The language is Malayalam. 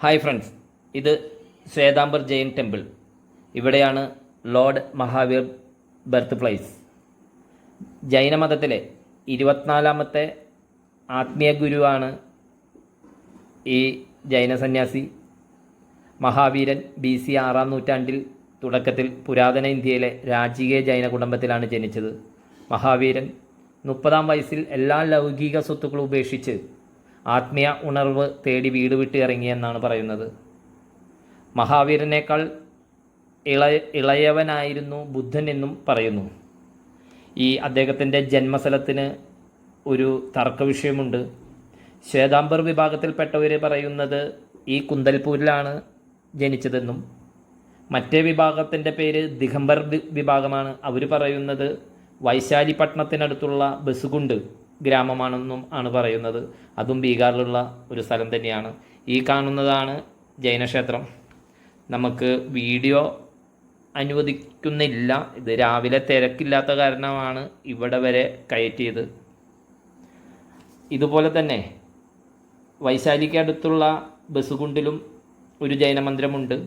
ഹായ് ഫ്രണ്ട്സ്, ഇത് ശ്വേതാംബർ ജെയിൻ ടെമ്പിൾ. ഇവിടെയാണ് ലോർഡ് മഹാവീർ ബർത്ത് പ്ലേസ്. ജൈനമതത്തിലെ 24ാമത്തെ ആത്മീയ ഗുരുവാണ് ഈ ജൈന സന്യാസി. മഹാവീരൻ BC 6-ാം നൂറ്റാണ്ടിൽ തുടക്കത്തിൽ പുരാതന ഇന്ത്യയിലെ രാജകീയ ജൈന കുടുംബത്തിലാണ് ജനിച്ചത്. മഹാവീരൻ 30-ാം വയസ്സിൽ എല്ലാ ലൗകിക സ്വത്തുക്കളും ഉപേക്ഷിച്ച് ആത്മീയ ഉണർവ് തേടി വീട് വിട്ട് ഇറങ്ങിയെന്നാണ് പറയുന്നത്. മഹാവീരനേക്കാൾ ഇളയവനായിരുന്നു ബുദ്ധൻ എന്നും പറയുന്നു. അദ്ദേഹത്തിൻ്റെ ജന്മസ്ഥലത്തിന് ഒരു തർക്ക വിഷയമുണ്ട്. ശ്വേതാംബർ വിഭാഗത്തിൽപ്പെട്ടവർ പറയുന്നത് ഈ കുന്തൽപൂരിലാണ് ജനിച്ചതെന്നും, മറ്റേ വിഭാഗത്തിൻ്റെ പേര് ദിഗംബർ വിഭാഗമാണ്. അവർ പറയുന്നത് വൈശാലിപട്ടണത്തിനടുത്തുള്ള ബസുകുണ്ട് ഗ്രാമമാണെന്നും ആണ് പറയുന്നത്. അതും ബീഹാറിലുള്ള ഒരു സ്ഥലം തന്നെയാണ്. ഈ കാണുന്നതാണ് ജൈനക്ഷേത്രം. നമുക്ക് വീഡിയോ അനുവദിക്കുന്നില്ല. ഇത് രാവിലെ തിരക്കില്ലാത്ത കാരണമാണ് ഇവിടെ വരെ കയറ്റിയത്. ഇതുപോലെ തന്നെ വൈശാലിക്ക് അടുത്തുള്ള ബസുകുണ്ടിലും ഒരു ജൈന മന്ദിരമുണ്ട്.